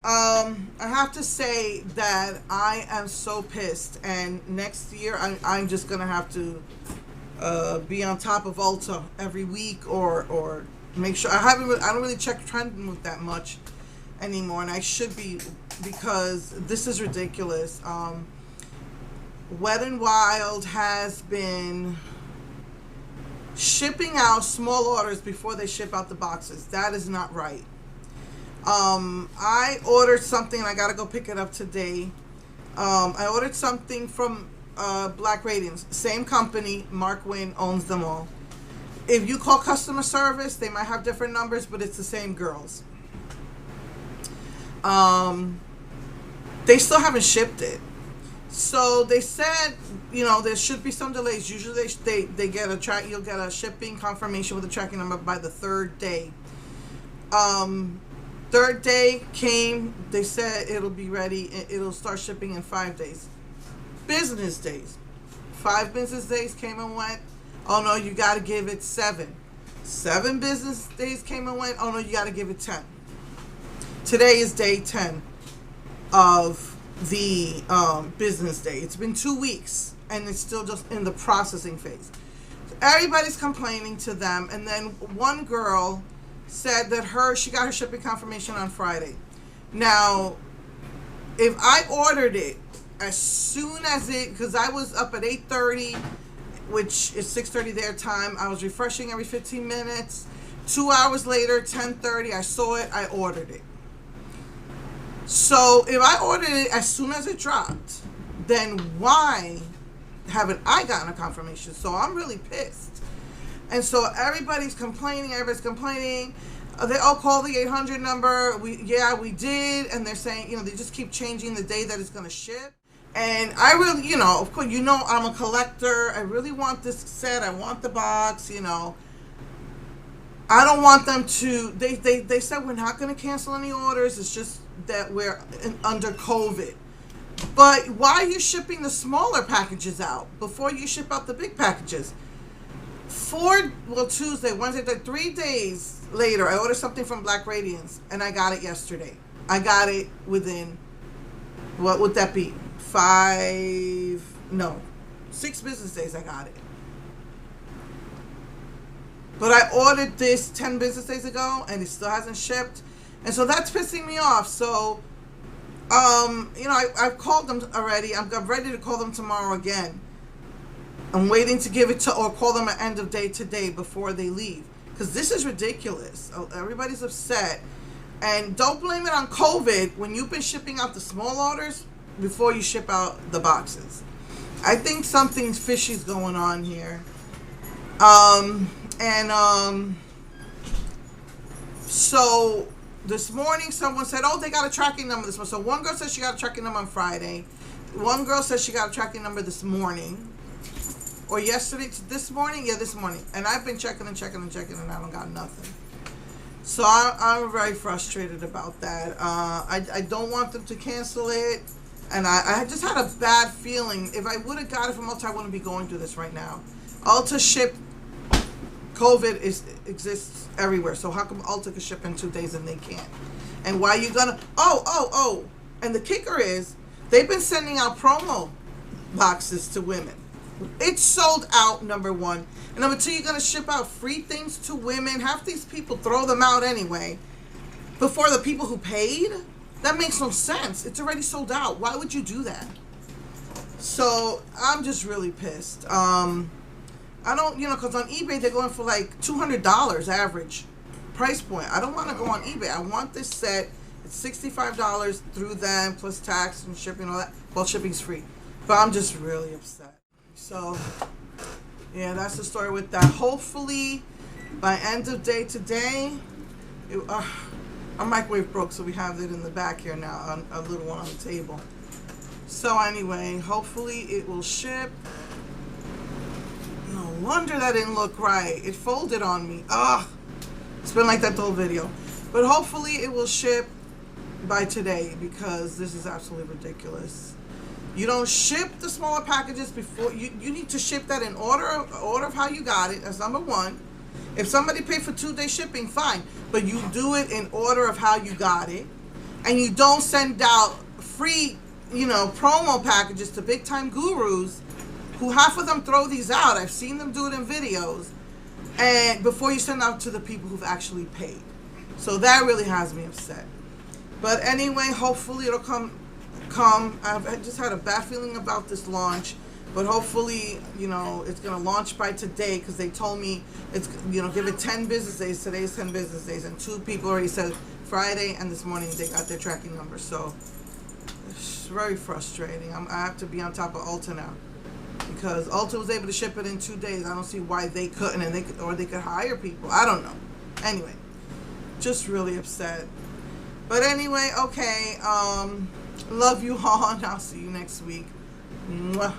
I have to say that I am so pissed, and next year I'm just gonna have to be on top of Ulta every week, or make sure I don't really check Trending that much anymore, and I should be, because this is ridiculous. Wet and Wild has been shipping out small orders before they ship out the boxes. That is not right. I ordered something and I gotta go pick it up today. I ordered something from Black Radiance, same company. Mark Wynn owns them all. If you call customer service, they might have different numbers, but it's the same girls. They still haven't shipped it. So they said, there should be some delays. Usually they get you'll get a shipping confirmation with a tracking number by the third day. Third day came, they said it'll be ready, it'll start shipping in 5 days. Business days. 5 business days came and went. Oh no, you gotta give it 7. 7 business days came and went. Oh no, you gotta give it 10. Today is day 10 of the business day. It's been 2 weeks and it's still just in the processing phase. Everybody's complaining to them, and then one girl said that she got her shipping confirmation on Friday. Now, if I ordered it as soon as because I was up at 8:30, which is 6:30 their time, I was refreshing every 15 minutes. 2 hours later, 10:30, I saw it, I ordered it. So if I ordered it as soon as it dropped, then why haven't I gotten a confirmation? So I'm really pissed. And so everybody's complaining. They all call the 800 number. We did. And they're saying, they just keep changing the day that it's going to ship. And I really, of course, I'm a collector. I really want this set. I want the box, I don't want them to, they said we're not going to cancel any orders. It's just that we're under COVID. But why are you shipping the smaller packages out before you ship out the big packages? Tuesday, Wednesday, 3 days later, I ordered something from Black Radiance, and I got it yesterday. I got it within, what would that be? 6 business days I got it. But I ordered this 10 business days ago, and it still hasn't shipped. And so that's pissing me off. So, I've called them already. I'm ready to call them tomorrow again. I'm waiting to give it or call them at end of day today before they leave. Because this is ridiculous. Everybody's upset. And don't blame it on COVID when you've been shipping out the small orders before you ship out the boxes. I think something fishy is going on here. So this morning someone said, they got a tracking number this morning. So one girl said she got a tracking number on Friday. One girl said she got a tracking number this morning. Or yesterday, this morning? Yeah, this morning. And I've been checking, and I don't got nothing. So I'm very frustrated about that. I don't want them to cancel it. And I just had a bad feeling. If I would have got it from Ulta, I wouldn't be going through this right now. Ulta shipped. COVID exists everywhere. So how come Ulta can ship in 2 days and they can't? And why are you gonna... And the kicker is, they've been sending out promo boxes to women. It's sold out, number one. And number two, you're going to ship out free things to women. Half these people throw them out anyway. Before the people who paid? That makes no sense. It's already sold out. Why would you do that? So, I'm just really pissed. I don't, because on eBay, they're going for like $200 average price point. I don't want to go on eBay. I want this set. It's $65 through them, plus tax and shipping and all that. Well, shipping's free. But I'm just really upset. So, yeah, that's the story with that. Hopefully, by end of day today, our microwave broke, so we have it in the back here now, a little one on the table. So anyway, hopefully it will ship. No wonder that didn't look right. It folded on me. It's been like that the whole video. But hopefully it will ship by today, because this is absolutely ridiculous. You don't ship the smaller packages before you need to ship that in order of how you got it. That's number one. If somebody paid for 2-day shipping, fine, but you do it in order of how you got it. and you don't send out free, promo packages to big time gurus, who half of them throw these out. I've seen them do it in videos, and before you send out to the people who've actually paid. So that really has me upset. But anyway, hopefully it'll come. I just had a bad feeling about this launch, but hopefully, it's going to launch by today, because they told me it's, give it 10 business days. Today's 10 business days, and 2 people already said Friday, and this morning they got their tracking number. So it's very frustrating. I have to be on top of Ulta now, because Ulta was able to ship it in 2 days. I don't see why they couldn't, and they could hire people. I don't know. Anyway, just really upset. But anyway, okay. Love you all, and I'll see you next week. Mwah.